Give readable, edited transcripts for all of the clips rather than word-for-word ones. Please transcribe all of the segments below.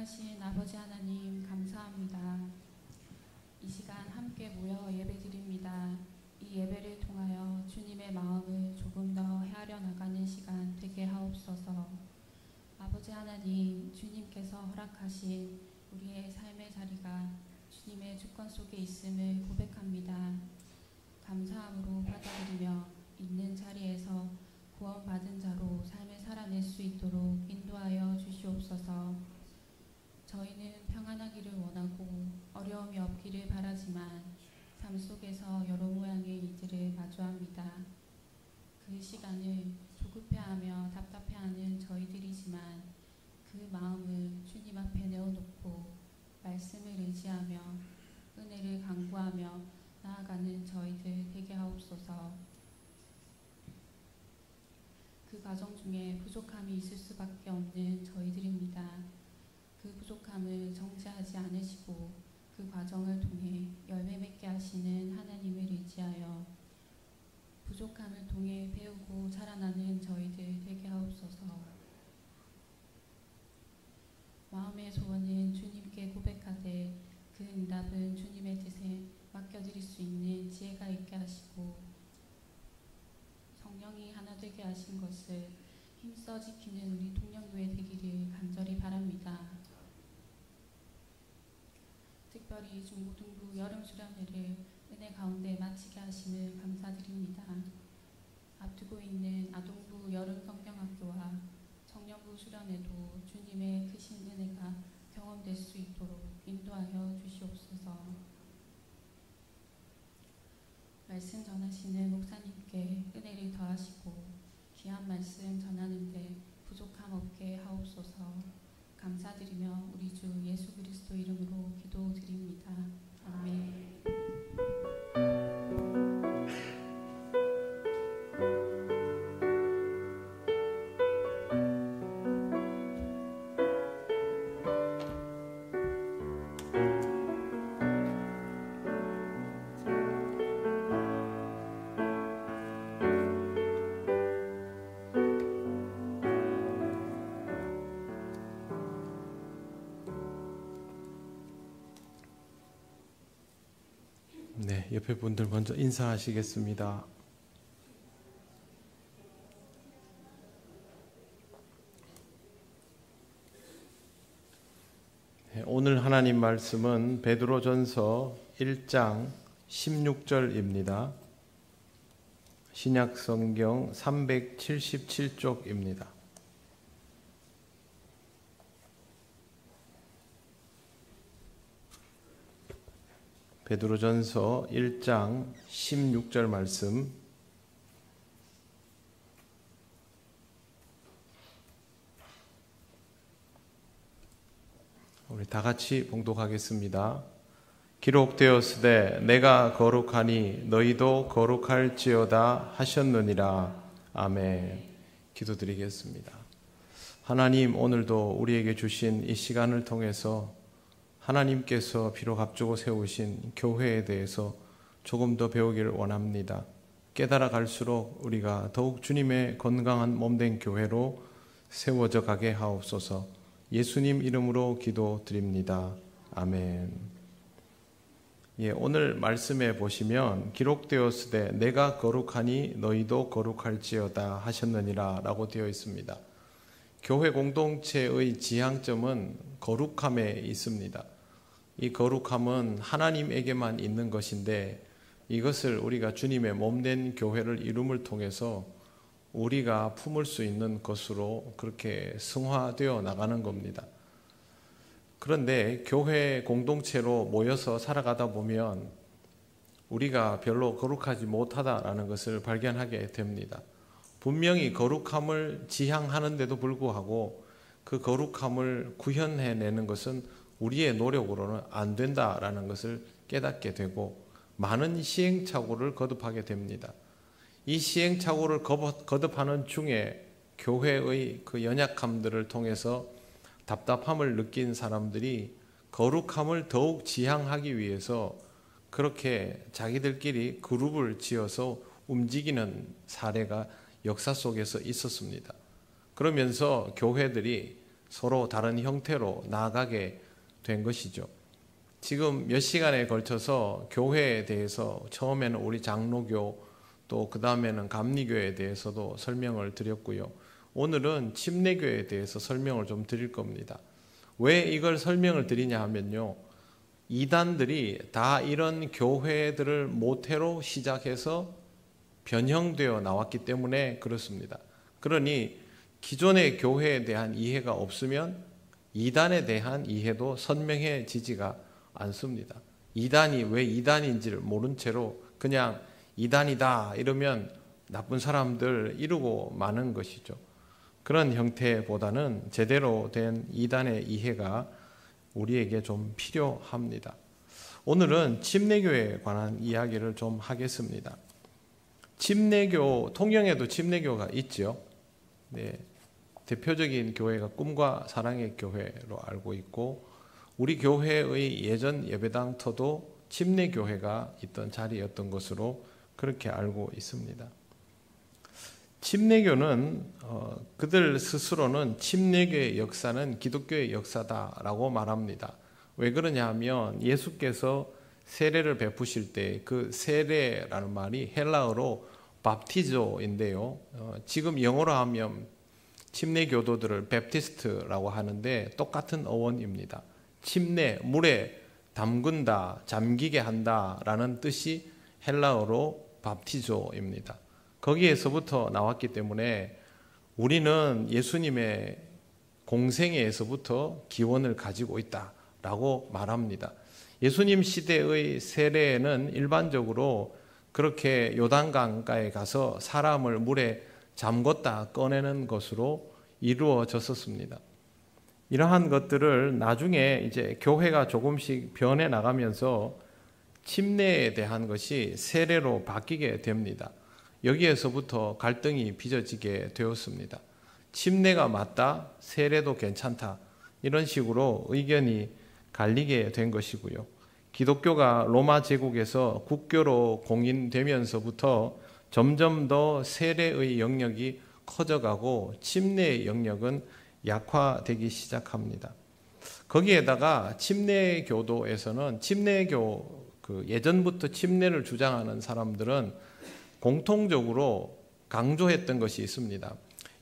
전능하신 아버지 하나님 감사합니다. 이 시간 함께 모여 예배드립니다. 이 예배를 통하여 주님의 마음을 조금 더 헤아려 나가는 시간 되게 하옵소서. 아버지 하나님, 주님께서 허락하신 우리의 삶의 자리가 주님의 주권 속에 있음을 고백합니다. 감사함으로 받아들이며 있는 자리에서 구원받은 자로 삶을 살아낼 수 있도록 인도하여 주시옵소서. 저희는 평안하기를 원하고 어려움이 없기를 바라지만 삶 속에서 여러 모양의 일들을 마주합니다. 그 시간을 조급해하며 답답해하는 저희들이지만 그 마음을 주님 앞에 내어놓고 말씀을 의지하며 은혜를 간구하며 나아가는 저희들 되게 하옵소서. 그 과정 중에 부족함이 있을 수밖에 없는 저희들입니다. 그 부족함을 정죄하지 않으시고 그 과정을 통해 열매 맺게 하시는 하나님을 의지하여 부족함을 통해 배우고 자라나는 저희들 되게 하옵소서. 마음의 소원은 주님께 고백하되 그 응답은 주님의 뜻에 맡겨드릴 수 있는 지혜가 있게 하시고 성령이 하나 되게 하신 것을 힘써 지키는 우리 통영교회 되기를 간절히 바랍니다. 특별히 중고등부 여름수련회를 은혜 가운데 마치게 하심을 감사드립니다. 앞두고 있는 아동부 여름성경학교와 청년부 수련회도 주님의 크신 은혜가 경험될 수 있도록 인도하여 주시옵소서. 말씀 전하시는 목사님께 은혜를 더하시고 귀한 말씀 전하는데 부족함 없게 하옵소서. 감사드리며 우리 주 예수 그리스도 이름으로 기도드립니다. 아멘. 네, 옆에 분들 먼저 인사하시겠습니다. 네, 오늘 하나님 말씀은 베드로전서 1장 16절입니다. 신약성경 377쪽입니다. 베드로전서 1장 16절 말씀, 우리 다 같이 봉독하겠습니다. 기록되었으되 내가 거룩하니 너희도 거룩할지어다 하셨느니라. 아멘. 기도드리겠습니다. 하나님, 오늘도 우리에게 주신 이 시간을 통해서 하나님께서 비록 앞두고 세우신 교회에 대해서 조금 더 배우기를 원합니다. 깨달아 갈수록 우리가 더욱 주님의 건강한 몸된 교회로 세워져 가게 하옵소서. 예수님 이름으로 기도드립니다. 아멘. 오늘 말씀에 보시면 기록되었으되 내가 거룩하니 너희도 거룩할지어다 하셨느니라 라고 되어 있습니다. 교회 공동체의 지향점은 거룩함에 있습니다. 이 거룩함은 하나님에게만 있는 것인데 이것을 우리가 주님의 몸된 교회를 이룸을 통해서 우리가 품을 수 있는 것으로 그렇게 승화되어 나가는 겁니다. 그런데 교회 공동체로 모여서 살아가다 보면 우리가 별로 거룩하지 못하다라는 것을 발견하게 됩니다. 분명히 거룩함을 지향하는데도 불구하고 그 거룩함을 구현해내는 것은 우리의 노력으로는 안 된다라는 것을 깨닫게 되고 많은 시행착오를 거듭하게 됩니다. 이 시행착오를 거듭하는 중에 교회의 그 연약함들을 통해서 답답함을 느낀 사람들이 거룩함을 더욱 지향하기 위해서 그렇게 자기들끼리 그룹을 지어서 움직이는 사례가 역사 속에서 있었습니다. 그러면서 교회들이 서로 다른 형태로 나아가게 된 것이죠. 지금 몇 시간에 걸쳐서 교회에 대해서 처음에는 우리 장로교 또 그 다음에는 감리교에 대해서도 설명을 드렸고요. 오늘은 침례교에 대해서 설명을 좀 드릴 겁니다. 왜 이걸 설명을 드리냐 하면요, 이단들이 다 이런 교회들을 모태로 시작해서 변형되어 나왔기 때문에 그렇습니다. 그러니 기존의 교회에 대한 이해가 없으면 이단에 대한 이해도 선명해지지가 않습니다. 이단이 왜 이단인지를 모른 채로 그냥 이단이다 이러면 나쁜 사람들 이러고 마는 것이죠. 그런 형태보다는 제대로 된 이단의 이해가 우리에게 좀 필요합니다. 오늘은 침례교에 관한 이야기를 좀 하겠습니다. 침례교, 통영에도 침례교가 있죠. 네, 대표적인 교회가 꿈과 사랑의 교회로 알고 있고, 우리 교회의 예전 예배당터도 침례교회가 있던 자리였던 것으로 그렇게 알고 있습니다. 침례교는 그들 스스로는 침례교의 역사는 기독교의 역사다라고 말합니다. 왜 그러냐 하면 예수께서 세례를 베푸실 때 그 세례라는 말이 헬라어로 밥티조인데요. 지금 영어로 하면 침례교도들을 베프티스트라고 하는데 똑같은 어원입니다. 침례, 물에 담근다, 잠기게 한다라는 뜻이 헬라어로 밥티조입니다. 거기에서부터 나왔기 때문에 우리는 예수님의 공생애에서부터 기원을 가지고 있다라고 말합니다. 예수님 시대의 세례는 일반적으로 그렇게 요단강가에 가서 사람을 물에 잠궜다 꺼내는 것으로 이루어졌었습니다. 이러한 것들을 나중에 이제 교회가 조금씩 변해 나가면서 침례에 대한 것이 세례로 바뀌게 됩니다. 여기에서부터 갈등이 빚어지게 되었습니다. 침례가 맞다, 세례도 괜찮다, 이런 식으로 의견이 갈리게 된 것이고요. 기독교가 로마 제국에서 국교로 공인되면서부터 점점 더 세례의 영역이 커져가고 침례의 영역은 약화되기 시작합니다. 거기에다가 침례교도에서는 침례교 예전부터 침례를 주장하는 사람들은 공통적으로 강조했던 것이 있습니다.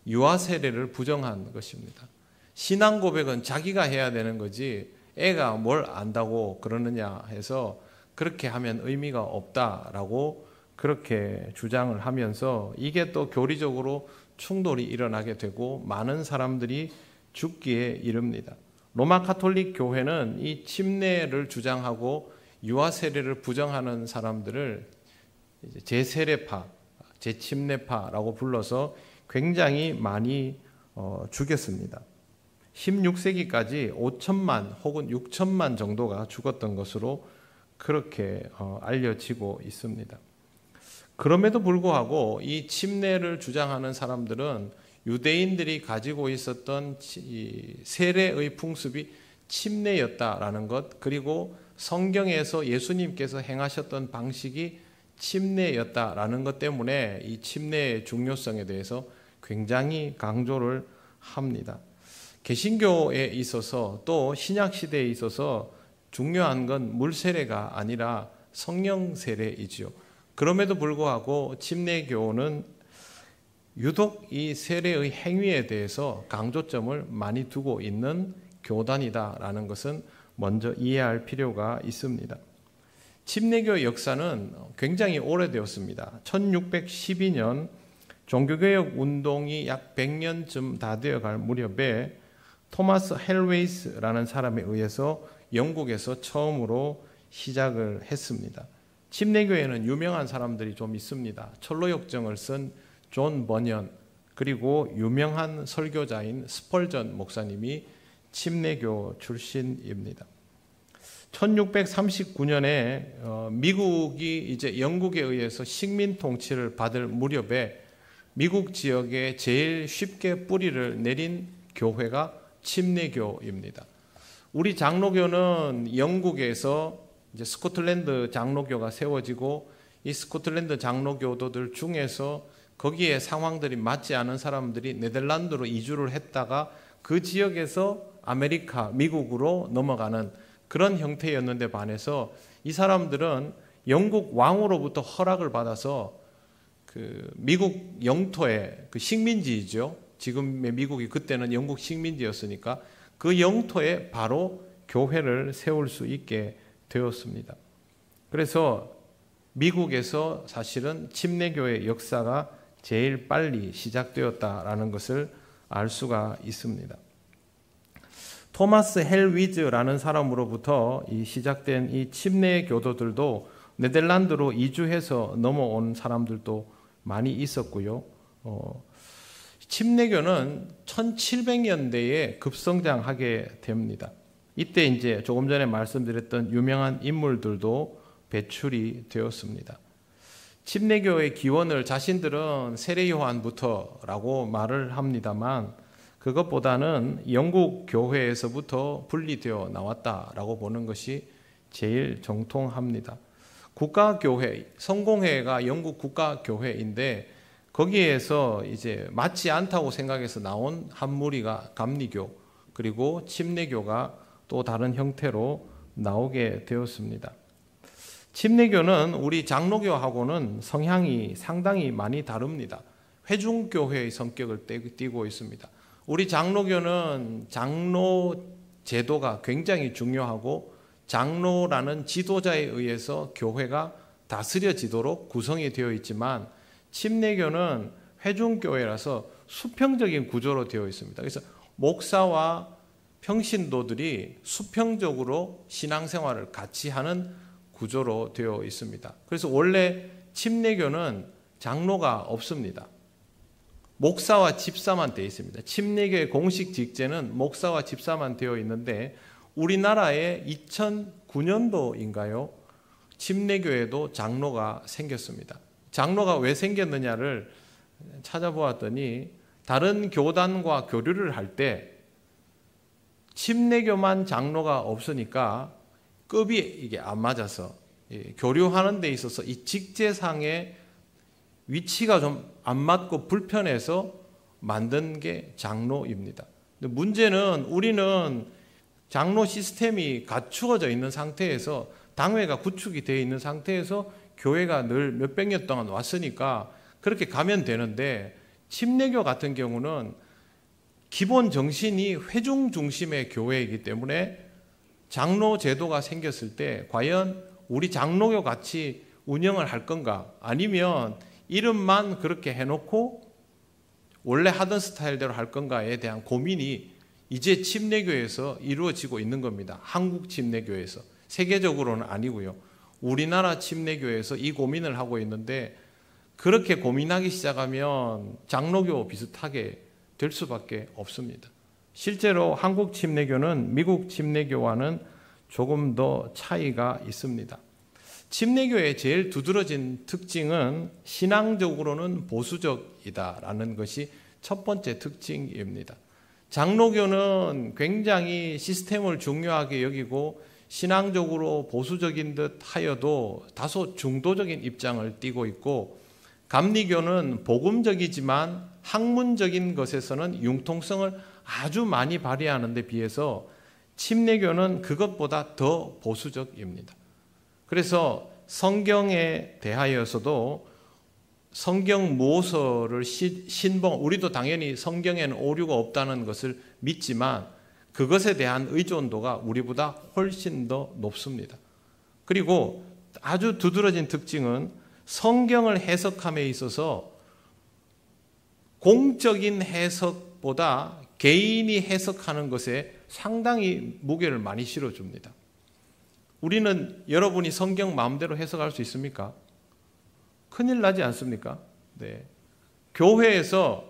유아 세례를 부정한 것입니다. 신앙 고백은 자기가 해야 되는 거지 애가 뭘 안다고 그러느냐 해서 그렇게 하면 의미가 없다라고 그렇게 주장을 하면서 이게 또 교리적으로 충돌이 일어나게 되고 많은 사람들이 죽기에 이릅니다. 로마 가톨릭 교회는 이 침례를 주장하고 유아 세례를 부정하는 사람들을 제세례파, 제침례파라고 불러서 굉장히 많이 죽였습니다. 16세기까지 5천만 혹은 6천만 정도가 죽었던 것으로 그렇게 알려지고 있습니다. 그럼에도 불구하고 이 침례를 주장하는 사람들은 유대인들이 가지고 있었던 세례의 풍습이 침례였다라는 것, 그리고 성경에서 예수님께서 행하셨던 방식이 침례였다라는 것 때문에 이 침례의 중요성에 대해서 굉장히 강조를 합니다. 개신교에 있어서 또 신약 시대에 있어서 중요한 건 물세례가 아니라 성령 세례이지요. 그럼에도 불구하고 침례교는 유독 이 세례의 행위에 대해서 강조점을 많이 두고 있는 교단이다라는 것은 먼저 이해할 필요가 있습니다. 침례교의 역사는 굉장히 오래되었습니다. 1612년 종교개혁 운동이 약 100년쯤 다 되어갈 무렵에 토마스 헬웨이스라는 사람에 의해서 영국에서 처음으로 시작을 했습니다. 침례교회는 유명한 사람들이 좀 있습니다. 철로역정을 쓴 존 버년, 그리고 유명한 설교자인 스펄전 목사님이 침례교 출신입니다. 1639년에 미국이 이제 영국에 의해서 식민 통치를 받을 무렵에 미국 지역에 제일 쉽게 뿌리를 내린 교회가 침례교입니다. 우리 장로교는 영국에서 이제 스코틀랜드 장로교가 세워지고 이 스코틀랜드 장로교도들 중에서 거기에 상황들이 맞지 않은 사람들이 네덜란드로 이주를 했다가 그 지역에서 미국으로 넘어가는 그런 형태였는데 반해서 이 사람들은 영국 왕으로부터 허락을 받아서 그 미국 영토의 그 식민지이죠. 지금의 미국이 그때는 영국 식민지였으니까 그 영토에 바로 교회를 세울 수 있게 되었습니다. 그래서 미국에서 사실은 침례교의 역사가 제일 빨리 시작되었다라는 것을 알 수가 있습니다. 토마스 헬위즈라는 사람으로부터 시작된 이 침례 교도들도 네덜란드로 이주해서 넘어온 사람들도 많이 있었고요. 침례교는 1700년대에 급성장하게 됩니다. 이때 이제 조금 전에 말씀드렸던 유명한 인물들도 배출이 되었습니다. 침례교의 기원을 자신들은 세례 요한부터라고 말을 합니다만 그것보다는 영국 교회에서부터 분리되어 나왔다라고 보는 것이 제일 정통합니다. 국가교회, 성공회가 영국 국가교회인데 거기에서 이제 맞지 않다고 생각해서 나온 한 무리가 감리교 그리고 침례교가 또 다른 형태로 나오게 되었습니다. 침례교는 우리 장로교하고는 성향이 상당히 많이 다릅니다. 회중교회의 성격을 띠고 있습니다. 우리 장로교는 장로 제도가 굉장히 중요하고 장로라는 지도자에 의해서 교회가 다스려지도록 구성이 되어 있지만 침례교는 회중교회라서 수평적인 구조로 되어 있습니다. 그래서 목사와 평신도들이 수평적으로 신앙생활을 같이 하는 구조로 되어 있습니다. 그래서 원래 침례교는 장로가 없습니다. 목사와 집사만 되어 있습니다. 침례교의 공식 직제는 목사와 집사만 되어 있는데 우리나라에 2009년도인가요? 침례교에도 장로가 생겼습니다. 장로가 왜 생겼느냐를 찾아보았더니 다른 교단과 교류를 할 때 침례교만 장로가 없으니까 급이 이게 안 맞아서 교류하는 데 있어서 이 직제상의 위치가 좀 안 맞고 불편해서 만든 게 장로입니다. 근데 문제는 우리는 장로 시스템이 갖추어져 있는 상태에서 당회가 구축이 되어 있는 상태에서 교회가 늘 몇백 년 동안 왔으니까 그렇게 가면 되는데 침례교 같은 경우는 기본 정신이 회중 중심의 교회이기 때문에 장로 제도가 생겼을 때 과연 우리 장로교 같이 운영을 할 건가 아니면 이름만 그렇게 해놓고 원래 하던 스타일대로 할 건가에 대한 고민이 이제 침례교에서 이루어지고 있는 겁니다. 한국 침례교에서. 세계적으로는 아니고요. 우리나라 침례교에서 이 고민을 하고 있는데 그렇게 고민하기 시작하면 장로교 비슷하게 될 수밖에 없습니다. 실제로 한국 침례교는 미국 침례교와는 조금 더 차이가 있습니다. 침례교의 제일 두드러진 특징은 신앙적으로는 보수적이다라는 것이 첫 번째 특징입니다. 장로교는 굉장히 시스템을 중요하게 여기고 신앙적으로 보수적인 듯 하여도 다소 중도적인 입장을 띠고 있고 감리교는 복음적이지만 학문적인 것에서는 융통성을 아주 많이 발휘하는 데 비해서 침례교는 그것보다 더 보수적입니다. 그래서 성경에 대하여서도 성경 모서를 신봉, 우리도 당연히 성경에는 오류가 없다는 것을 믿지만 그것에 대한 의존도가 우리보다 훨씬 더 높습니다. 그리고 아주 두드러진 특징은 성경을 해석함에 있어서 공적인 해석보다 개인이 해석하는 것에 상당히 무게를 많이 실어줍니다. 우리는 여러분이 성경 마음대로 해석할 수 있습니까? 큰일 나지 않습니까? 네. 교회에서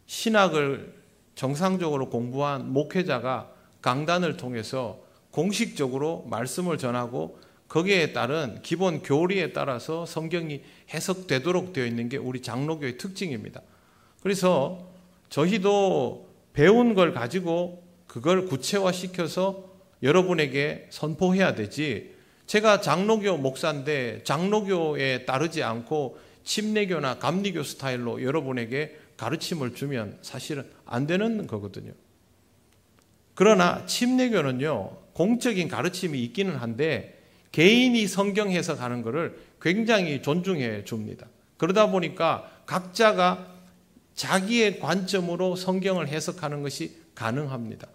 신학을 정상적으로 공부한 목회자가 강단을 통해서 공식적으로 말씀을 전하고 거기에 따른 기본 교리에 따라서 성경이 해석되도록 되어 있는 게 우리 장로교의 특징입니다. 그래서 저희도 배운 걸 가지고 그걸 구체화시켜서 여러분에게 선포해야 되지, 제가 장로교 목사인데 장로교에 따르지 않고 침례교나 감리교 스타일로 여러분에게 가르침을 주면 사실은 안 되는 거거든요. 그러나 침례교는요, 공적인 가르침이 있기는 한데 개인이 성경 해석하는 것을 굉장히 존중해 줍니다. 그러다 보니까 각자가 자기의 관점으로 성경을 해석하는 것이 가능합니다.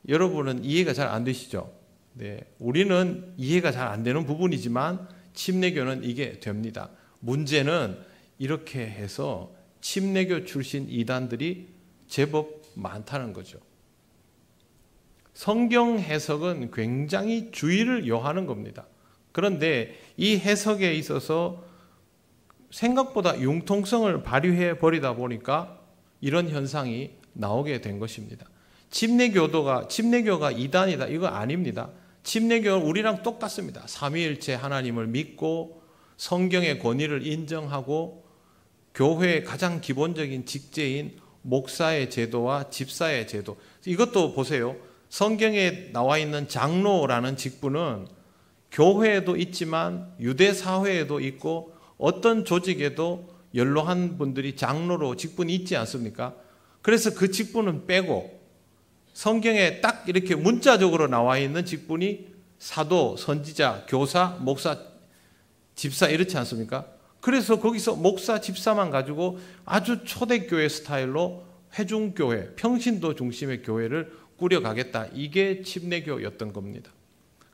여러분은 이해가 잘 안 되시죠? 네, 우리는 이해가 잘 안 되는 부분이지만 침례교는 이게 됩니다. 문제는 이렇게 해서 침례교 출신 이단들이 제법 많다는 거죠. 성경 해석은 굉장히 주의를 요하는 겁니다. 그런데 이 해석에 있어서 생각보다 융통성을 발휘해 버리다 보니까 이런 현상이 나오게 된 것입니다. 침례교가 이단이다, 이거 아닙니다. 침례교는 우리랑 똑같습니다. 삼위일체 하나님을 믿고 성경의 권위를 인정하고 교회의 가장 기본적인 직제인 목사의 제도와 집사의 제도, 이것도 보세요. 성경에 나와 있는 장로라는 직분은 교회에도 있지만 유대 사회에도 있고 어떤 조직에도 연로한 분들이 장로로 직분이 있지 않습니까? 그래서 그 직분은 빼고 성경에 딱 이렇게 문자적으로 나와 있는 직분이 사도, 선지자, 교사, 목사, 집사 이렇지 않습니까? 그래서 거기서 목사, 집사만 가지고 아주 초대교회 스타일로 회중교회, 평신도 중심의 교회를 꾸려가겠다. 이게 침례교였던 겁니다.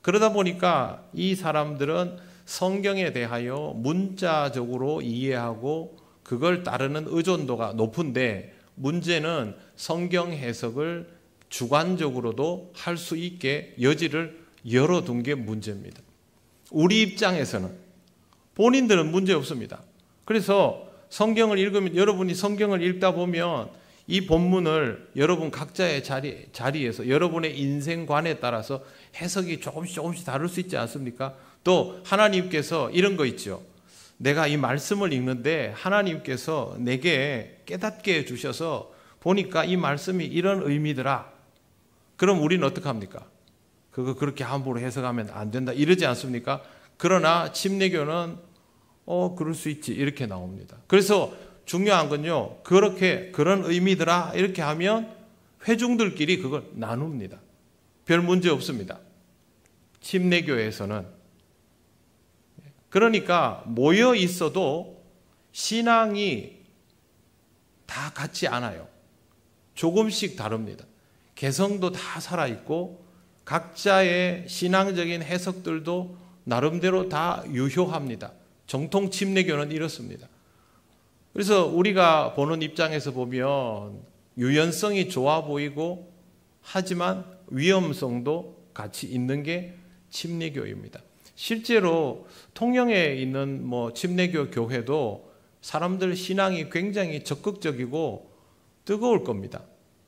그러다 보니까 이 사람들은 성경에 대하여 문자적으로 이해하고 그걸 따르는 의존도가 높은데 문제는 성경 해석을 주관적으로도 할 수 있게 여지를 열어둔 게 문제입니다. 우리 입장에서는 본인들은 문제 없습니다. 그래서 성경을 읽으면 여러분이 성경을 읽다 보면 이 본문을 여러분 각자의 자리에서 여러분의 인생관에 따라서 해석이 조금씩 다를 수 있지 않습니까? 또 하나님께서 이런 거 있죠. 내가 이 말씀을 읽는데 하나님께서 내게 깨닫게 해주셔서 보니까 이 말씀이 이런 의미더라. 그럼 우리는 어떻게 합니까? 그거 그렇게 함부로 해석하면 안 된다 이러지 않습니까? 그러나 침례교는 그럴 수 있지 이렇게 나옵니다. 그래서 중요한 건요, 그런 의미더라 이렇게 하면 회중들끼리 그걸 나눕니다. 별 문제 없습니다. 침례교에서는. 그러니까 모여 있어도 신앙이 다 같지 않아요. 조금씩 다릅니다. 개성도 다 살아있고 각자의 신앙적인 해석들도 나름대로 다 유효합니다. 정통 침례교는 이렇습니다. 그래서 우리가 보는 입장에서 보면 유연성이 좋아 보이고 하지만 위험성도 같이 있는 게 침례교입니다. 실제로 통영에 있는 침례교 교회도 사람들 신앙이 굉장히 적극적이고 뜨거울 겁니다.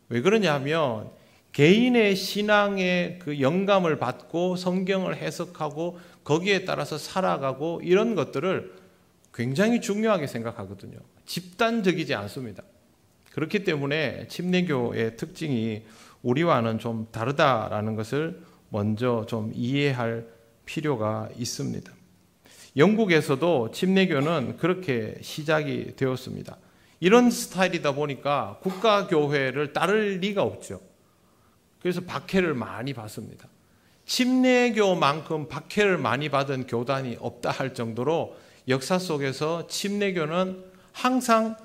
왜 그러냐면 개인의 신앙의 그 영감을 받고 성경을 해석하고 거기에 따라서 살아가고 이런 것들을 굉장히 중요하게 생각하거든요. 집단적이지 않습니다. 그렇기 때문에 침례교의 특징이 우리와는 좀 다르다라는 것을 먼저 좀 이해할 필요가 있습니다. 영국에서도 침례교는 그렇게 시작이 되었습니다. 이런 스타일이다 보니까 국가교회를 따를 리가 없죠. 그래서 박해를 많이 받습니다. 침례교만큼 박해를 많이 받은 교단이 없다 할 정도로 역사 속에서 침례교는 항상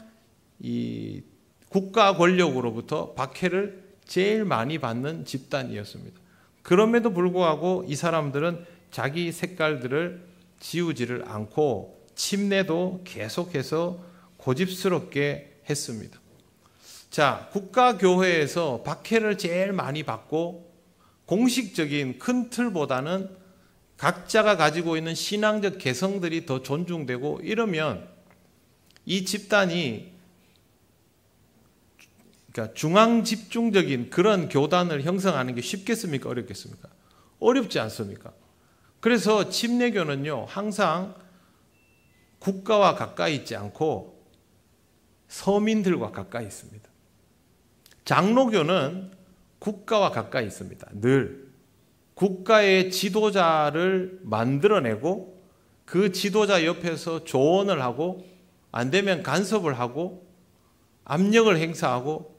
이 국가 권력으로부터 박해를 제일 많이 받는 집단이었습니다. 그럼에도 불구하고 이 사람들은 자기 색깔들을 지우지를 않고 침례도 계속해서 고집스럽게 했습니다. 자, 국가교회에서 박해를 제일 많이 받고 공식적인 큰 틀보다는 각자가 가지고 있는 신앙적 개성들이 더 존중되고 이러면 이 집단이 그러니까 중앙 집중적인 그런 교단을 형성하는 게 쉽겠습니까? 어렵겠습니까? 어렵지 않습니까? 그래서 침례교는요, 항상 국가와 가까이 있지 않고 서민들과 가까이 있습니다. 장로교는 국가와 가까이 있습니다. 늘 국가의 지도자를 만들어내고 그 지도자 옆에서 조언을 하고 안 되면 간섭을 하고 압력을 행사하고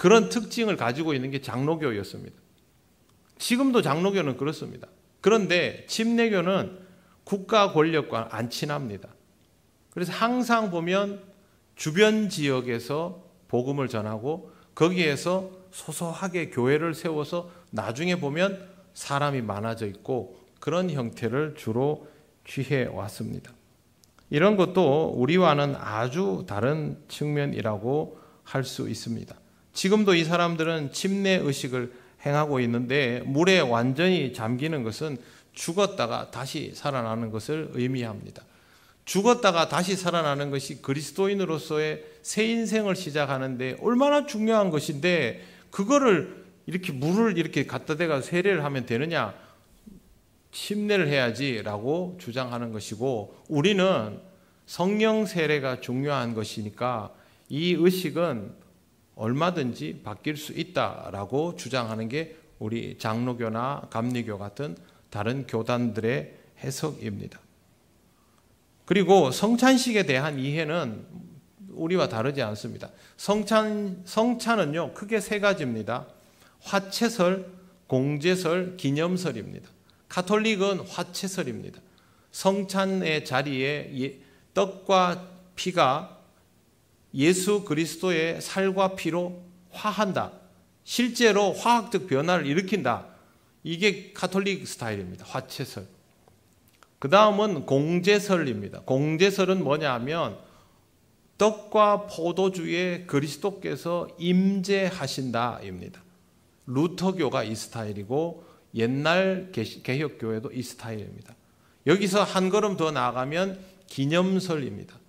그런 특징을 가지고 있는 게 장로교였습니다. 지금도 장로교는 그렇습니다. 그런데 침례교는 국가 권력과 안 친합니다. 그래서 항상 보면 주변 지역에서 복음을 전하고 거기에서 소소하게 교회를 세워서 나중에 보면 사람이 많아져 있고 그런 형태를 주로 취해 왔습니다. 이런 것도 우리와는 아주 다른 측면이라고 할 수 있습니다. 지금도 이 사람들은 침례 의식을 행하고 있는데 물에 완전히 잠기는 것은 죽었다가 다시 살아나는 것을 의미합니다. 죽었다가 다시 살아나는 것이 그리스도인으로서의 새 인생을 시작하는데 얼마나 중요한 것인데 그거를 이렇게 물을 이렇게 갖다 대가 세례를 하면 되느냐? 침례를 해야지라고 주장하는 것이고 우리는 성령 세례가 중요한 것이니까 이 의식은 얼마든지 바뀔 수 있다라고 주장하는 게 우리 장로교나 감리교 같은 다른 교단들의 해석입니다. 그리고 성찬식에 대한 이해는 우리와 다르지 않습니다. 성찬은요 크게 세 가지입니다. 화채설, 공제설, 기념설입니다. 가톨릭은 화채설입니다. 성찬의 자리에 떡과 피가 예수 그리스도의 살과 피로 화한다. 실제로 화학적 변화를 일으킨다. 이게 가톨릭 스타일입니다. 화채설. 그 다음은 공제설입니다. 공제설은 뭐냐 하면 떡과 포도주에 그리스도께서 임재하신다입니다. 루터교가 이 스타일이고 옛날 개혁교회도 이 스타일입니다. 여기서 한 걸음 더 나아가면 기념설입니다.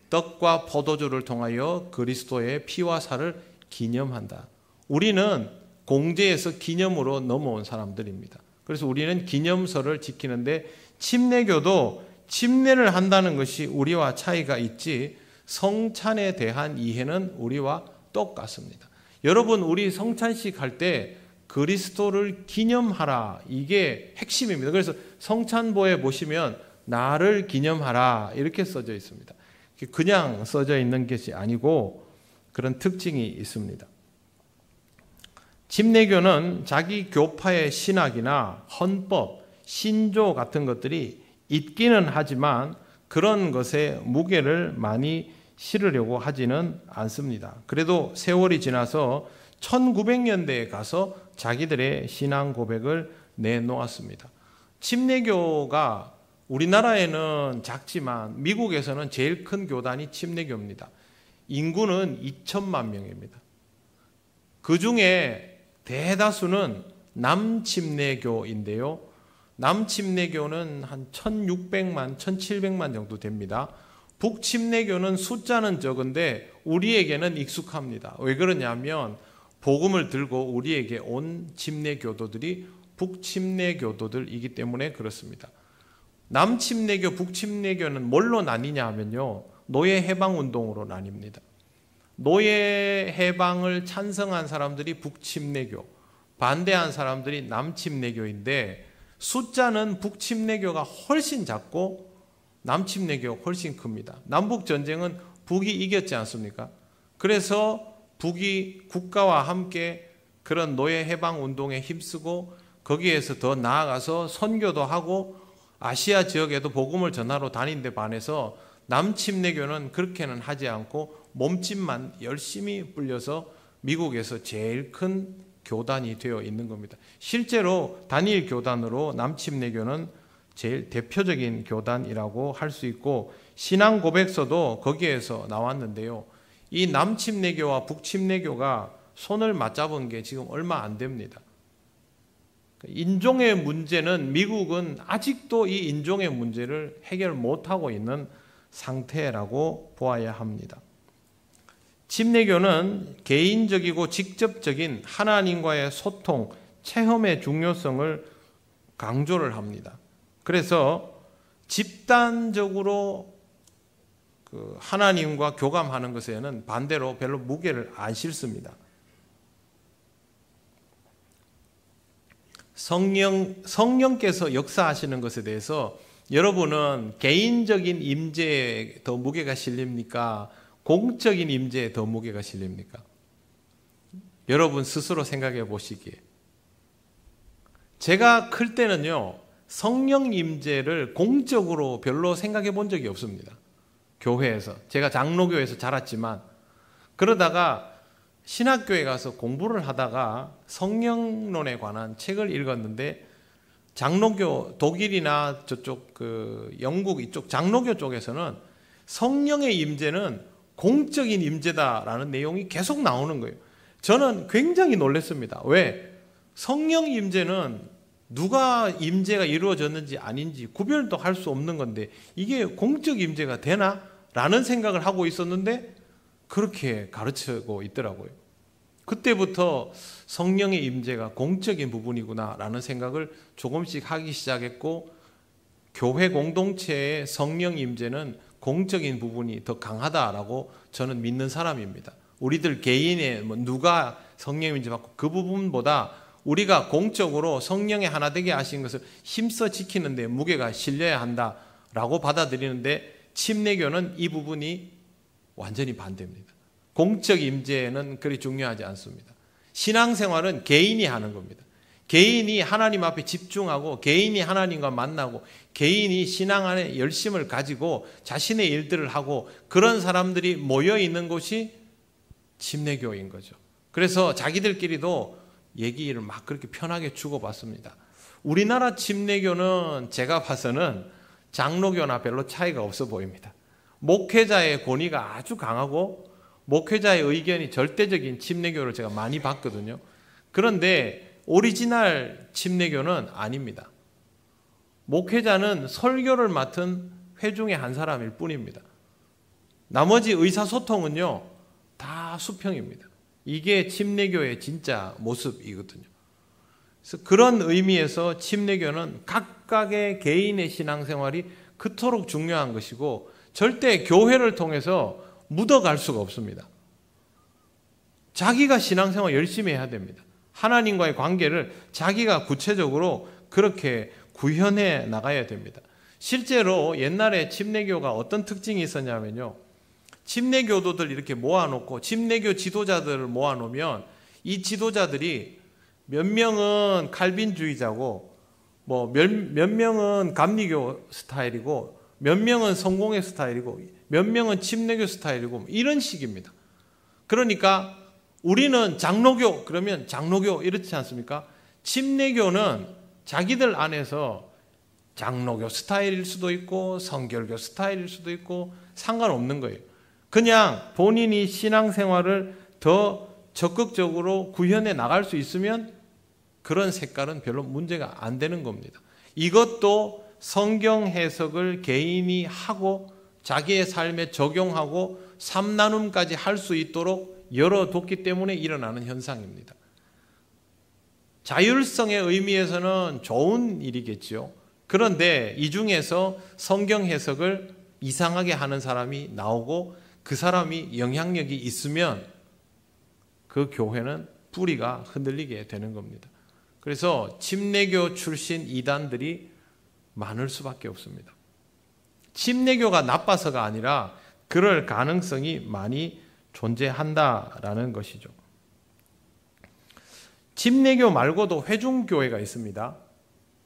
떡과 포도주를 통하여 그리스도의 피와 살을 기념한다. 우리는 공제에서 기념으로 넘어온 사람들입니다. 그래서 우리는 기념설을 지키는데 침례교도 침례를 한다는 것이 우리와 차이가 있지 성찬에 대한 이해는 우리와 똑같습니다. 여러분 우리 성찬식 할 때 그리스도를 기념하라. 이게 핵심입니다. 그래서 성찬보에 보시면 나를 기념하라 이렇게 써져 있습니다. 그냥 써져 있는 것이 아니고 그런 특징이 있습니다. 침례교는 자기 교파의 신학이나 헌법, 신조 같은 것들이 있기는 하지만 그런 것에 무게를 많이 실으려고 하지는 않습니다. 그래도 세월이 지나서 1900년대에 가서 자기들의 신앙 고백을 내놓았습니다. 침례교가 우리나라에는 작지만 미국에서는 제일 큰 교단이 침례교입니다. 인구는 2천만 명입니다. 그 중에 대다수는 남침례교인데요. 남침례교는 한 1600만, 1700만 정도 됩니다. 북침례교는 숫자는 적은데 우리에게는 익숙합니다. 왜 그러냐면 복음을 들고 우리에게 온 침례교도들이 북침례교도들이기 때문에 그렇습니다. 남침례교, 북침례교는 뭘로 나뉘냐 하면요. 노예 해방 운동으로 나뉩니다. 노예 해방을 찬성한 사람들이 북침례교, 반대한 사람들이 남침례교인데 숫자는 북침례교가 훨씬 작고 남침례교가 훨씬 큽니다. 남북전쟁은 북이 이겼지 않습니까? 그래서 북이 국가와 함께 그런 노예 해방 운동에 힘쓰고 거기에서 더 나아가서 선교도 하고 아시아 지역에도 복음을 전하러 다닌 데 반해서 남침례교는 그렇게는 하지 않고 몸집만 열심히 불려서 미국에서 제일 큰 교단이 되어 있는 겁니다. 실제로 단일 교단으로 남침례교는 제일 대표적인 교단이라고 할 수 있고 신앙 고백서도 거기에서 나왔는데요. 이 남침례교와 북침례교가 손을 맞잡은 게 지금 얼마 안 됩니다. 인종의 문제는 미국은 아직도 이 인종의 문제를 해결 못하고 있는 상태라고 보아야 합니다. 침례교는 개인적이고 직접적인 하나님과의 소통, 체험의 중요성을 강조를 합니다. 그래서 집단적으로 하나님과 교감하는 것에는 반대로 별로 무게를 안 싣습니다. 성령께서 역사하시는 것에 대해서 여러분은 개인적인 임재에 더 무게가 실립니까? 공적인 임재에 더 무게가 실립니까? 여러분 스스로 생각해 보시기에. 제가 클 때는요, 성령 임재를 공적으로 별로 생각해 본 적이 없습니다. 교회에서. 제가 장로교에서 자랐지만, 그러다가 신학교에 가서 공부를 하다가 성령론에 관한 책을 읽었는데, 장로교, 독일이나 저쪽 영국 이쪽 장로교 쪽에서는 성령의 임재는 공적인 임재다라는 내용이 계속 나오는 거예요. 저는 굉장히 놀랐습니다. 왜? 성령 임재는 누가 임재가 이루어졌는지 아닌지 구별도 할 수 없는 건데 이게 공적 임재가 되나? 라는 생각을 하고 있었는데 그렇게 가르치고 있더라고요. 그때부터 성령의 임재가 공적인 부분이구나 라는 생각을 조금씩 하기 시작했고, 교회 공동체의 성령 임재는 공적인 부분이 더 강하다라고 저는 믿는 사람입니다. 우리들 개인의 누가 성령 임재 받고 그 부분보다 우리가 공적으로 성령의 하나 되게 하신 것을 힘써 지키는 데 무게가 실려야 한다라고 받아들이는데, 침례교는 이 부분이 완전히 반대입니다. 공적 임재는 그리 중요하지 않습니다. 신앙생활은 개인이 하는 겁니다. 개인이 하나님 앞에 집중하고 개인이 하나님과 만나고 개인이 신앙 안에 열심을 가지고 자신의 일들을 하고 그런 사람들이 모여 있는 곳이 침례교인 거죠. 그래서 자기들끼리도 얘기를 막 그렇게 편하게 주고받습니다. 우리나라 침례교는 제가 봐서는 장로교나 별로 차이가 없어 보입니다. 목회자의 권위가 아주 강하고 목회자의 의견이 절대적인 침례교를 제가 많이 봤거든요. 그런데 오리지널 침례교는 아닙니다. 목회자는 설교를 맡은 회중의 한 사람일 뿐입니다. 나머지 의사소통은요, 다 수평입니다. 이게 침례교의 진짜 모습이거든요. 그래서 그런 의미에서 침례교는 각각의 개인의 신앙생활이 그토록 중요한 것이고 절대 교회를 통해서 묻어갈 수가 없습니다. 자기가 신앙생활 열심히 해야 됩니다. 하나님과의 관계를 자기가 구체적으로 그렇게 구현해 나가야 됩니다. 실제로 옛날에 침례교가 어떤 특징이 있었냐면요, 침례교도들 이렇게 모아놓고 침례교 지도자들을 모아놓으면 이 지도자들이 몇 명은 칼빈주의자고 몇 명은 감리교 스타일이고 몇 명은 성공회 스타일이고 몇 명은 침례교 스타일이고 이런 식입니다. 그러니까 우리는 장로교 그러면 장로교 이렇지 않습니까? 침례교는 자기들 안에서 장로교 스타일일 수도 있고 성결교 스타일일 수도 있고 상관없는 거예요. 그냥 본인이 신앙생활을 더 적극적으로 구현해 나갈 수 있으면 그런 색깔은 별로 문제가 안 되는 겁니다. 이것도 성경 해석을 개인이 하고 자기의 삶에 적용하고 삼나눔까지 할 수 있도록 열어뒀기 때문에 일어나는 현상입니다. 자율성의 의미에서는 좋은 일이겠죠. 그런데 이 중에서 성경 해석을 이상하게 하는 사람이 나오고 그 사람이 영향력이 있으면 그 교회는 뿌리가 흔들리게 되는 겁니다. 그래서 침례교 출신 이단들이 많을 수밖에 없습니다. 침례교가 나빠서가 아니라 그럴 가능성이 많이 존재한다라는 것이죠. 침례교 말고도 회중교회가 있습니다.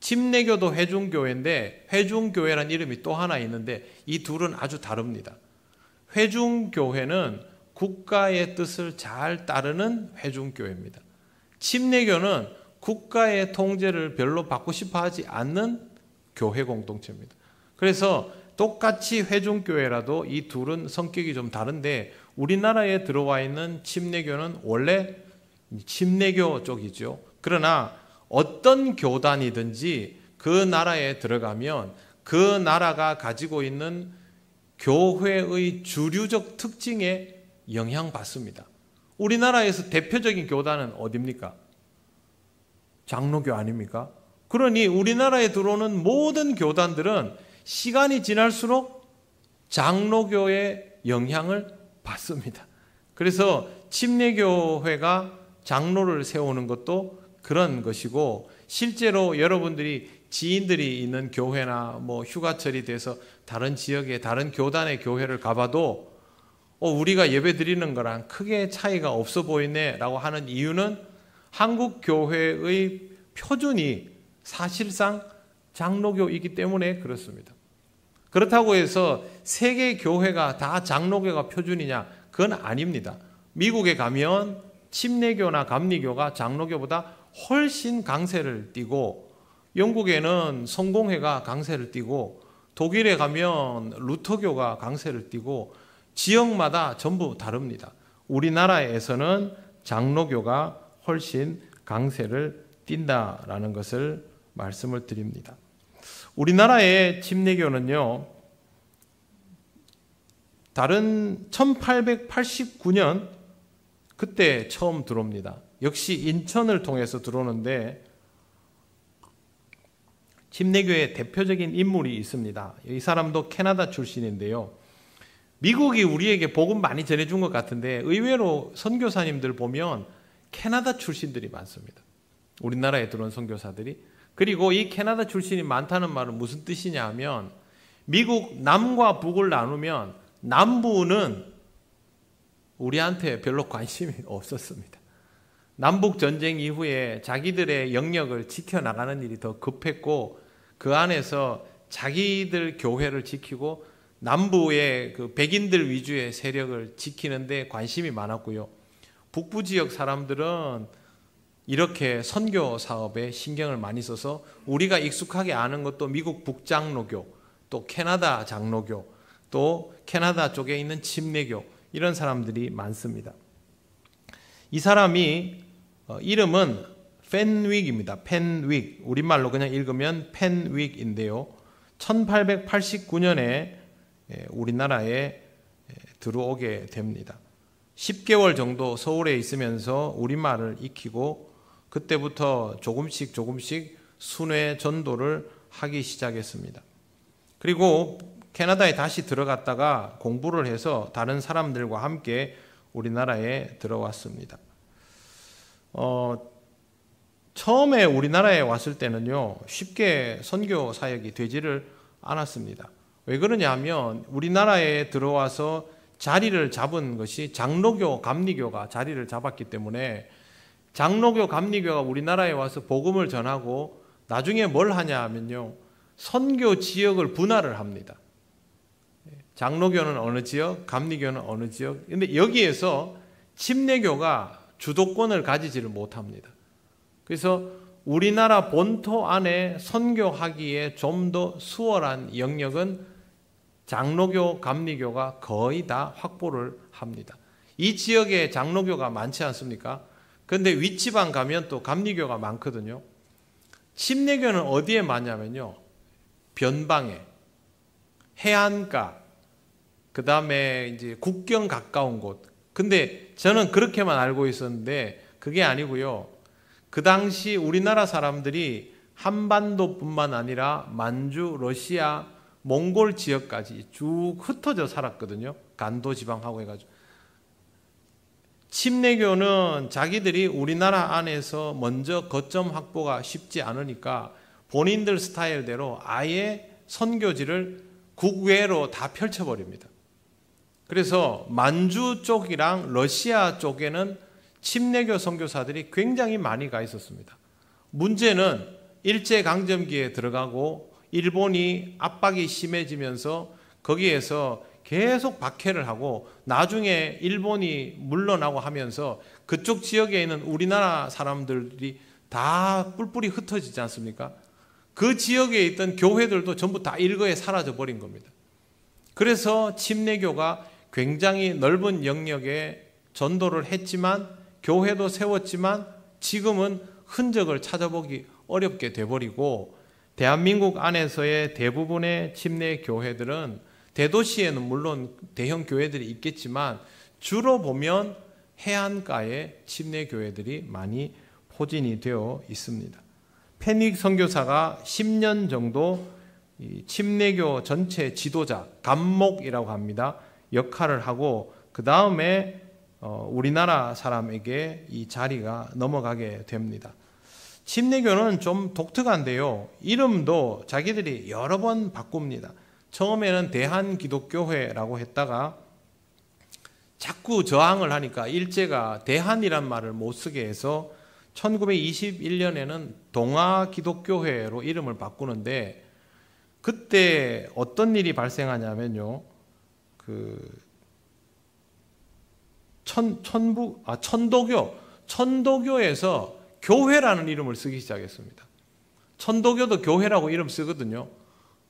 침례교도 회중교회인데 회중교회라는 이름이 또 하나 있는데 이 둘은 아주 다릅니다. 회중교회는 국가의 뜻을 잘 따르는 회중교회입니다. 침례교는 국가의 통제를 별로 받고 싶어 하지 않는 교회 공동체입니다. 그래서 똑같이 회중교회라도 이 둘은 성격이 좀 다른데 우리나라에 들어와 있는 침례교는 원래 침례교 쪽이죠. 그러나 어떤 교단이든지 그 나라에 들어가면 그 나라가 가지고 있는 교회의 주류적 특징에 영향받습니다. 우리나라에서 대표적인 교단은 어디입니까? 장로교 아닙니까? 그러니 우리나라에 들어오는 모든 교단들은 시간이 지날수록 장로교의 영향을 받습니다. 그래서 침례교회가 장로를 세우는 것도 그런 것이고, 실제로 여러분들이 지인들이 있는 교회나 휴가철이 돼서 다른 지역에 다른 교단의 교회를 가봐도 우리가 예배 드리는 거랑 크게 차이가 없어 보이네 라고 하는 이유는 한국 교회의 표준이 사실상 장로교이기 때문에 그렇습니다. 그렇다고 해서 세계 교회가 다 장로교가 표준이냐? 그건 아닙니다. 미국에 가면 침례교나 감리교가 장로교보다 훨씬 강세를 띠고, 영국에는 성공회가 강세를 띠고, 독일에 가면 루터교가 강세를 띠고, 지역마다 전부 다릅니다. 우리나라에서는 장로교가 훨씬 강세를 띈다라는 것을 말씀을 드립니다. 우리나라의 침례교는요, 다른 1889년 그때 처음 들어옵니다. 역시 인천을 통해서 들어오는데 침례교의 대표적인 인물이 있습니다. 이 사람도 캐나다 출신인데요. 미국이 우리에게 복음 많이 전해준 것 같은데 의외로 선교사님들 보면 캐나다 출신들이 많습니다. 우리나라에 들어온 선교사들이. 그리고 이 캐나다 출신이 많다는 말은 무슨 뜻이냐 하면, 미국 남과 북을 나누면 남부는 우리한테 별로 관심이 없었습니다. 남북 전쟁 이후에 자기들의 영역을 지켜나가는 일이 더 급했고, 그 안에서 자기들 교회를 지키고 남부의 그 백인들 위주의 세력을 지키는 데 관심이 많았고요. 북부 지역 사람들은 이렇게 선교 사업에 신경을 많이 써서 우리가 익숙하게 아는 것도 미국 북장로교, 또 캐나다 장로교, 또 캐나다 쪽에 있는 침례교, 이런 사람들이 많습니다. 이 사람이 이름은 펜윅입니다. 펜윅. 우리말로 그냥 읽으면 펜윅인데요. 1889년에 우리나라에 들어오게 됩니다. 10개월 정도 서울에 있으면서 우리말을 익히고, 그때부터 조금씩 순회 전도를 하기 시작했습니다. 그리고 캐나다에 다시 들어갔다가 공부를 해서 다른 사람들과 함께 우리나라에 들어왔습니다. 처음에 우리나라에 왔을 때는요, 쉽게 선교 사역이 되지를 않았습니다. 왜 그러냐 하면 우리나라에 들어와서 자리를 잡은 것이 장로교, 감리교가 자리를 잡았기 때문에, 장로교, 감리교가 우리나라에 와서 복음을 전하고 나중에 뭘 하냐 하면요, 선교 지역을 분할을 합니다. 장로교는 어느 지역, 감리교는 어느 지역. 근데 여기에서 침례교가 주도권을 가지지를 못합니다. 그래서 우리나라 본토 안에 선교하기에 좀 더 수월한 영역은 장로교, 감리교가 거의 다 확보를 합니다. 이 지역에 장로교가 많지 않습니까? 그런데 윗지방 가면 또 감리교가 많거든요. 침례교는 어디에 많냐면요, 변방에, 해안가, 그 다음에 이제 국경 가까운 곳. 근데 저는 그렇게만 알고 있었는데 그게 아니고요. 그 당시 우리나라 사람들이 한반도뿐만 아니라 만주, 러시아, 몽골 지역까지 쭉 흩어져 살았거든요. 간도 지방하고 해가지고. 침례교는 자기들이 우리나라 안에서 먼저 거점 확보가 쉽지 않으니까 본인들 스타일대로 아예 선교지를 국외로 다 펼쳐버립니다. 그래서 만주 쪽이랑 러시아 쪽에는 침례교 선교사들이 굉장히 많이 가 있었습니다. 문제는 일제강점기에 들어가고 일본이 압박이 심해지면서 거기에서 계속 박해를 하고 나중에 일본이 물러나고 하면서 그쪽 지역에 있는 우리나라 사람들이 다 뿔뿔이 흩어지지 않습니까? 그 지역에 있던 교회들도 전부 다 일거에 사라져 버린 겁니다. 그래서 침례교가 굉장히 넓은 영역에 전도를 했지만, 교회도 세웠지만 지금은 흔적을 찾아보기 어렵게 돼버리고, 대한민국 안에서의 대부분의 침례 교회들은 대도시에는 물론 대형 교회들이 있겠지만 주로 보면 해안가에 침례 교회들이 많이 포진이 되어 있습니다. 펜윅 선교사가 10년 정도 이 침례교 전체 지도자, 감목이라고 합니다, 역할을 하고, 그 다음에 우리나라 사람에게 이 자리가 넘어가게 됩니다. 침례교는 좀 독특한데요, 이름도 자기들이 여러 번 바꿉니다. 처음에는 대한기독교회라고 했다가 자꾸 저항을 하니까 일제가 대한이란 말을 못 쓰게 해서 1921년에는 동아기독교회로 이름을 바꾸는데, 그때 어떤 일이 발생하냐면요, 천도교에서 교회라는 이름을 쓰기 시작했습니다. 천도교도 교회라고 이름 쓰거든요.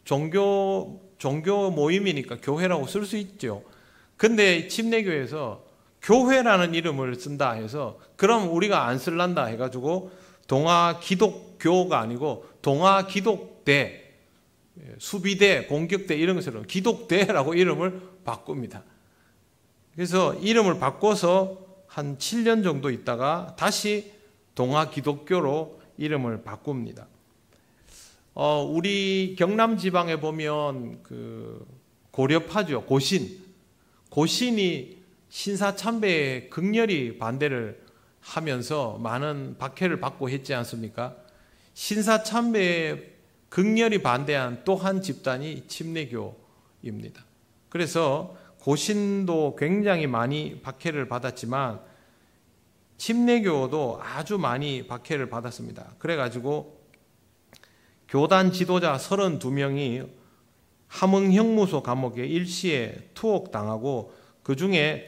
종교 모임이니까 교회라고 쓸 수 있죠. 근데 침례교에서 교회라는 이름을 쓴다 해서 그럼 우리가 안 쓸란다 해가지고 동아기독교가 아니고 동아기독대, 수비대, 공격대 이런 것처럼 기독대라고 이름을 바꿉니다. 그래서 이름을 바꿔서 한 7년 정도 있다가 다시 동아기독교로 이름을 바꿉니다. 우리 경남 지방에 보면 그 고려파죠. 고신이 신사참배에 극렬히 반대를 하면서 많은 박해를 받고 했지 않습니까? 신사참배에 극렬히 반대한 또 한 집단이 침례교입니다. 그래서 고신도 굉장히 많이 박해를 받았지만 침례교도 아주 많이 박해를 받았습니다. 그래가지고 교단 지도자 32명이 함흥형무소 감옥에 일시에 투옥당하고, 그 중에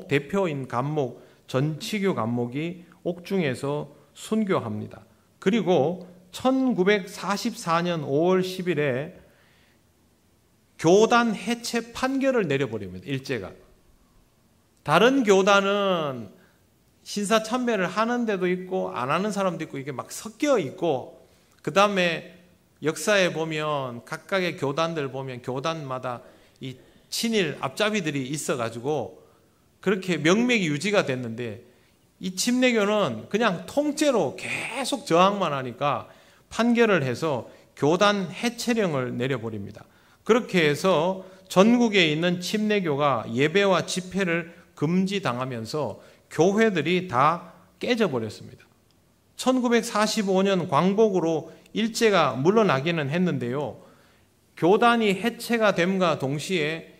대표인 감목 전치규 감목이 옥중에서 순교합니다. 그리고 1944년 5월 10일에 교단 해체 판결을 내려버립니다. 일제가. 다른 교단은 신사참배를 하는 데도 있고 안 하는 사람도 있고 이게 막 섞여 있고, 그 다음에 역사에 보면 각각의 교단들 보면 교단마다 이 친일 앞잡이들이 있어가지고 그렇게 명맥이 유지가 됐는데, 이 침례교는 그냥 통째로 계속 저항만 하니까 판결을 해서 교단 해체령을 내려버립니다. 그렇게 해서 전국에 있는 침례교가 예배와 집회를 금지당하면서 교회들이 다 깨져버렸습니다. 1945년 광복으로 일제가 물러나기는 했는데요, 교단이 해체가 됨과 동시에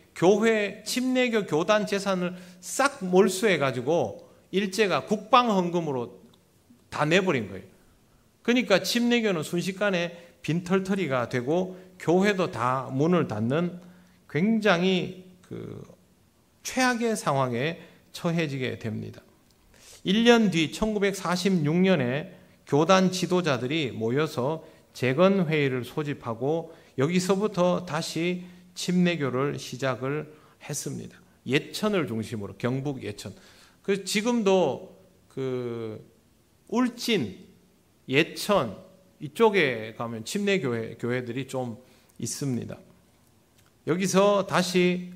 침례교 교단 재산을 싹 몰수해가지고 일제가 국방헌금으로 다 내버린 거예요. 그러니까 침례교는 순식간에 빈털터리가 되고 교회도 다 문을 닫는 굉장히 최악의 상황에 처해지게 됩니다. 1년 뒤 1946년에 교단 지도자들이 모여서 재건회의를 소집하고 여기서부터 다시 침례교를 시작을 했습니다. 예천을 중심으로, 경북 예천. 지금도 울진, 예천 이쪽에 가면 침례교회들이 좀 있습니다. 여기서 다시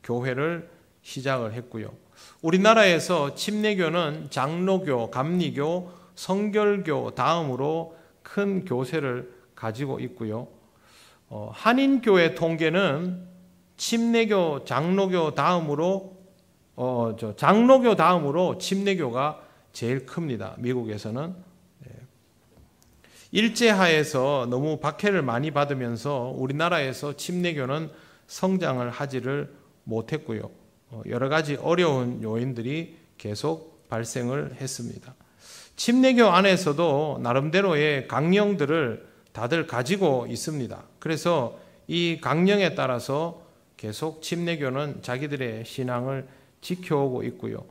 교회를 시작을 했고요. 우리나라에서 침례교는 장로교, 감리교, 성결교 다음으로 큰 교세를 가지고 있고요. 한인교회 통계는 침례교, 장로교 다음으로 침례교가 제일 큽니다. 미국에서는. 일제하에서 너무 박해를 많이 받으면서 우리나라에서 침례교는 성장을 하지를 못했고요. 여러 가지 어려운 요인들이 계속 발생을 했습니다. 침례교 안에서도 나름대로의 강령들을 다들 가지고 있습니다. 그래서 이 강령에 따라서 계속 침례교는 자기들의 신앙을 지켜오고 있고요.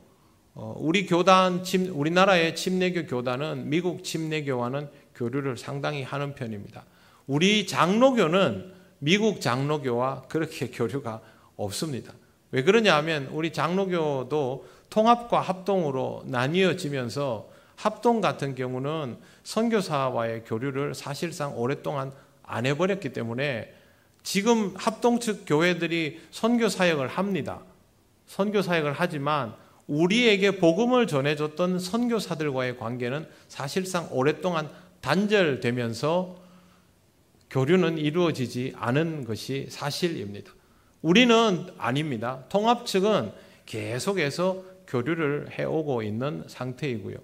우리나라의 침례교 교단은 미국 침례교와는 교류를 상당히 하는 편입니다. 우리 장로교는 미국 장로교와 그렇게 교류가 없습니다. 왜 그러냐 하면 우리 장로교도 통합과 합동으로 나뉘어지면서 합동 같은 경우는 선교사와의 교류를 사실상 오랫동안 안 해버렸기 때문에 지금 합동 측 교회들이 선교 사역을 합니다. 선교 사역을 하지만 우리에게 복음을 전해줬던 선교사들과의 관계는 사실상 오랫동안 단절되면서 교류는 이루어지지 않은 것이 사실입니다. 우리는 아닙니다. 통합 측은 계속해서 교류를 해오고 있는 상태이고요.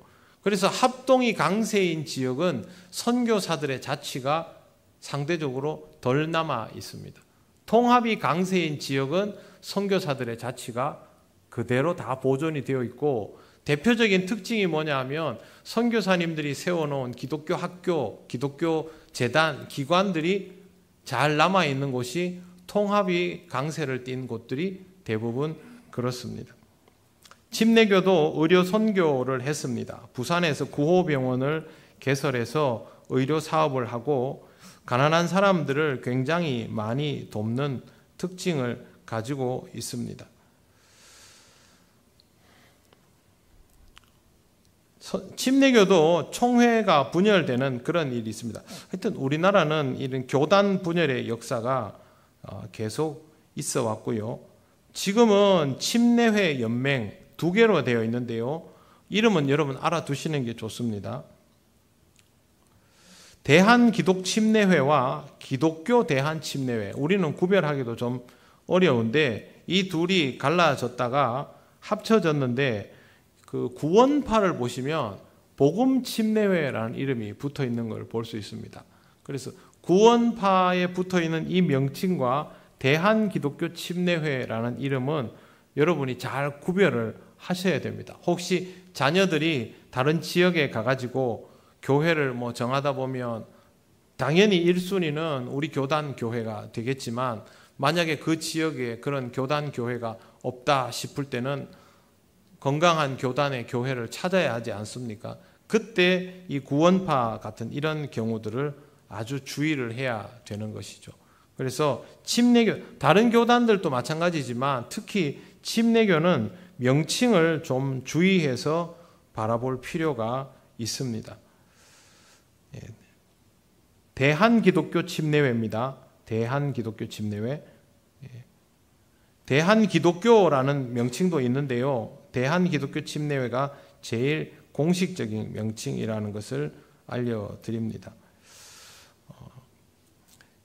그래서 합동이 강세인 지역은 선교사들의 자취가 상대적으로 덜 남아 있습니다. 통합이 강세인 지역은 선교사들의 자취가 그대로 다 보존이 되어 있고, 대표적인 특징이 뭐냐 하면 선교사님들이 세워놓은 기독교 학교, 기독교 재단, 기관들이 잘 남아있는 곳이 통합이 강세를 띈 곳들이 대부분 그렇습니다. 침례교도 의료 선교를 했습니다. 부산에서 구호병원을 개설해서 의료 사업을 하고 가난한 사람들을 굉장히 많이 돕는 특징을 가지고 있습니다. 침례교도 총회가 분열되는 그런 일이 있습니다. 하여튼 우리나라는 이런 교단 분열의 역사가 계속 있어 왔고요. 지금은 침례회 연맹 2개로 되어 있는데요. 이름은 여러분 알아두시는 게 좋습니다. 대한기독침례회와 기독교 대한침례회, 우리는 구별하기도 좀 어려운데 이 둘이 갈라졌다가 합쳐졌는데, 그 구원파를 보시면 복음침례회라는 이름이 붙어 있는 걸 볼 수 있습니다. 그래서 구원파에 붙어 있는 이 명칭과 대한기독교 침례회라는 이름은 여러분이 잘 구별을 하셔야 됩니다. 혹시 자녀들이 다른 지역에 가가지고 교회를 정하다 보면 당연히 1순위는 우리 교단 교회가 되겠지만, 만약에 그 지역에 그런 교단 교회가 없다 싶을 때는 건강한 교단의 교회를 찾아야 하지 않습니까? 그때 이 구원파 같은 이런 경우들을 아주 주의를 해야 되는 것이죠. 그래서 침례교, 다른 교단들도 마찬가지지만 특히 침례교는 명칭을 좀 주의해서 바라볼 필요가 있습니다. 대한기독교 침례회입니다. 대한기독교 침례회. 대한기독교라는 명칭도 있는데요. 대한기독교 침례회가 제일 공식적인 명칭이라는 것을 알려드립니다.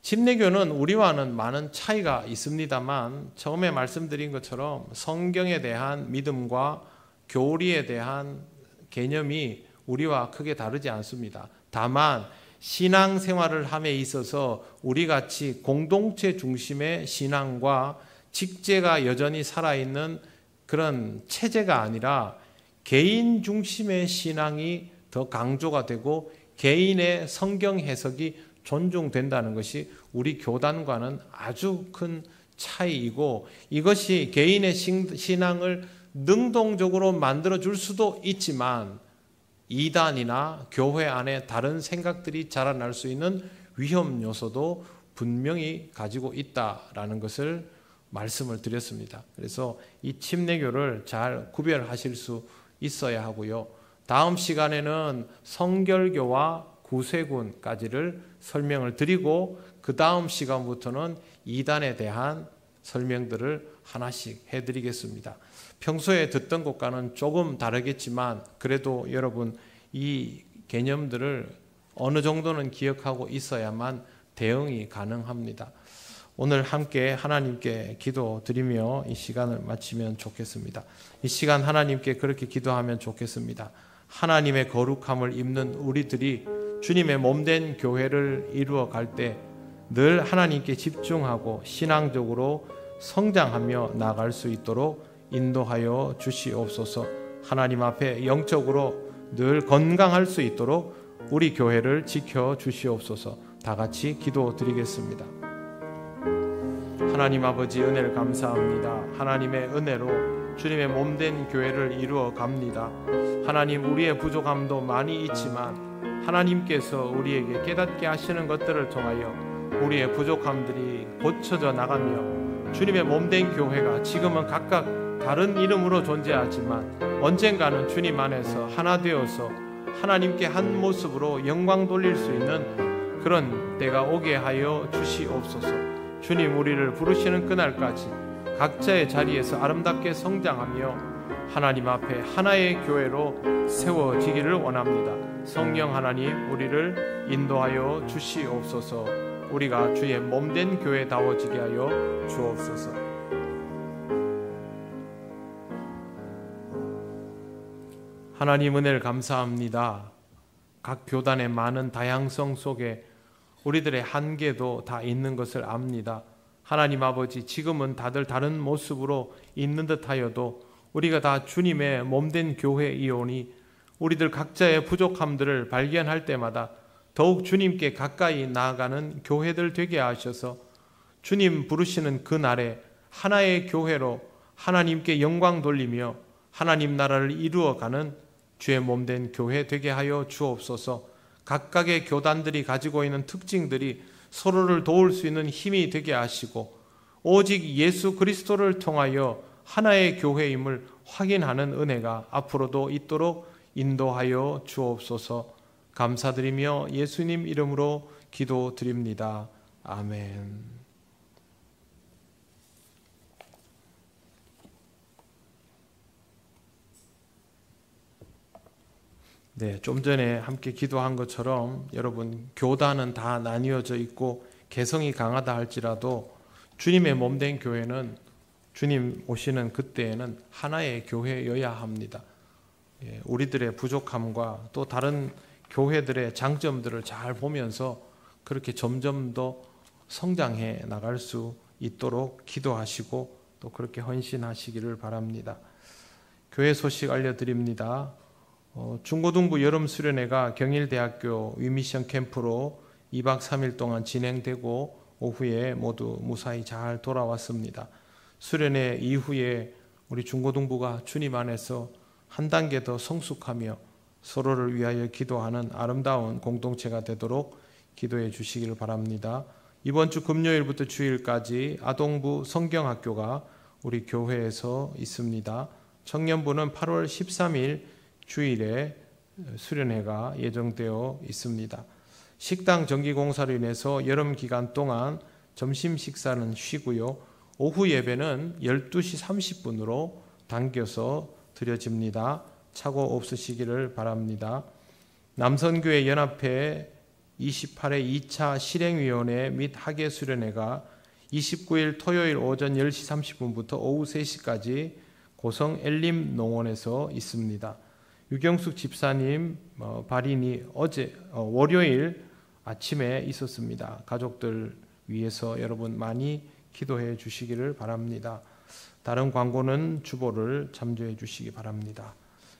침례교는 우리와는 많은 차이가 있습니다만, 처음에 말씀드린 것처럼 성경에 대한 믿음과 교리에 대한 개념이 우리와 크게 다르지 않습니다. 다만 신앙생활을 함에 있어서 우리같이 공동체 중심의 신앙과 직제가 여전히 살아있는 그런 체제가 아니라 개인 중심의 신앙이 더 강조가 되고 개인의 성경 해석이 존중된다는 것이 우리 교단과는 아주 큰 차이이고, 이것이 개인의 신앙을 능동적으로 만들어줄 수도 있지만 이단이나 교회 안에 다른 생각들이 자라날 수 있는 위험 요소도 분명히 가지고 있다라는 것을 말씀을 드렸습니다. 그래서 이 침례교를 잘 구별하실 수 있어야 하고요. 다음 시간에는 성결교와 구세군까지를 설명을 드리고, 그 다음 시간부터는 이단에 대한 설명들을 하나씩 해드리겠습니다. 평소에 듣던 것과는 조금 다르겠지만 그래도 여러분 이 개념들을 어느 정도는 기억하고 있어야만 대응이 가능합니다. 오늘 함께 하나님께 기도드리며 이 시간을 마치면 좋겠습니다. 이 시간 하나님께 그렇게 기도하면 좋겠습니다. 하나님의 거룩함을 입는 우리들이 주님의 몸된 교회를 이루어 갈 때 늘 하나님께 집중하고 신앙적으로 성장하며 나아갈 수 있도록 인도하여 주시옵소서. 하나님 앞에 영적으로 늘 건강할 수 있도록 우리 교회를 지켜 주시옵소서. 다 같이 기도드리겠습니다. 하나님 아버지, 은혜를 감사합니다. 하나님의 은혜로 주님의 몸된 교회를 이루어 갑니다. 하나님, 우리의 부족함도 많이 있지만 하나님께서 우리에게 깨닫게 하시는 것들을 통하여 우리의 부족함들이 고쳐져 나가며 주님의 몸된 교회가 지금은 각각 다른 이름으로 존재하지만 언젠가는 주님 안에서 하나 되어서 하나님께 한 모습으로 영광 돌릴 수 있는 그런 때가 오게 하여 주시옵소서. 주님, 우리를 부르시는 그날까지 각자의 자리에서 아름답게 성장하며 하나님 앞에 하나의 교회로 세워지기를 원합니다. 성령 하나님, 우리를 인도하여 주시옵소서. 우리가 주의 몸된 교회다워지게 하여 주옵소서. 하나님, 은혜를 감사합니다. 각 교단의 많은 다양성 속에 우리들의 한계도 다 있는 것을 압니다. 하나님 아버지, 지금은 다들 다른 모습으로 있는 듯하여도 우리가 다 주님의 몸된 교회이오니 우리들 각자의 부족함들을 발견할 때마다 더욱 주님께 가까이 나아가는 교회들 되게 하셔서 주님 부르시는 그 날에 하나의 교회로 하나님께 영광 돌리며 하나님 나라를 이루어가는 주의 몸된 교회 되게 하여 주옵소서. 각각의 교단들이 가지고 있는 특징들이 서로를 도울 수 있는 힘이 되게 하시고 오직 예수 그리스도를 통하여 하나의 교회임을 확인하는 은혜가 앞으로도 있도록 인도하여 주옵소서. 감사드리며 예수님 이름으로 기도드립니다. 아멘. 네, 좀 전에 함께 기도한 것처럼 여러분 교단은 다 나뉘어져 있고 개성이 강하다 할지라도 주님의 몸된 교회는 주님 오시는 그때에는 하나의 교회여야 합니다. 우리들의 부족함과 또 다른 교회들의 장점들을 잘 보면서 그렇게 점점 더 성장해 나갈 수 있도록 기도하시고 또 그렇게 헌신하시기를 바랍니다. 교회 소식 알려드립니다. 중고등부 여름수련회가 경일대학교 위미션 캠프로 2박 3일 동안 진행되고 오후에 모두 무사히 잘 돌아왔습니다. 수련회 이후에 우리 중고등부가 주님 안에서 한 단계 더 성숙하며 서로를 위하여 기도하는 아름다운 공동체가 되도록 기도해 주시기를 바랍니다. 이번 주 금요일부터 주일까지 아동부 성경학교가 우리 교회에서 있습니다. 청년부는 8월 13일 주일에 수련회가 예정되어 있습니다. 식당 정기공사로 인해서 여름 기간 동안 점심 식사는 쉬고요. 오후 예배는 12시 30분으로 당겨서 드려집니다. 착오 없으시기를 바랍니다. 남선교회 연합회 28회 2차 실행위원회 및 학예수련회가 29일 토요일 오전 10시 30분부터 오후 3시까지 고성 엘림 농원에서 있습니다. 유경숙 집사님 발인이 월요일 아침에 있었습니다. 가족들 위해서 여러분 많이 기도해 주시기를 바랍니다. 다른 광고는 주보를 참조해 주시기 바랍니다.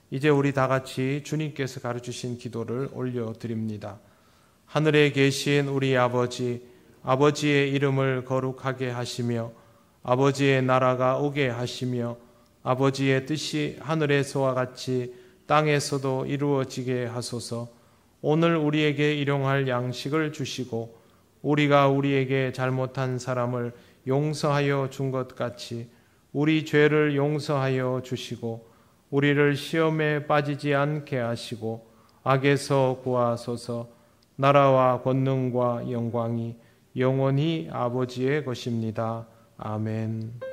이제 우리 다 같이 주님께서 가르치신 기도를 올려드립니다. 하늘에 계신 우리 아버지, 아버지의 이름을 거룩하게 하시며 아버지의 나라가 오게 하시며 아버지의 뜻이 하늘에서와 같이 땅에서도 이루어지게 하소서. 오늘 우리에게 일용할 양식을 주시고 우리가 우리에게 잘못한 사람을 용서하여 준 것 같이 우리 죄를 용서하여 주시고 우리를 시험에 빠지지 않게 하시고 악에서 구하소서. 나라와 권능과 영광이 영원히 아버지의 것입니다. 아멘.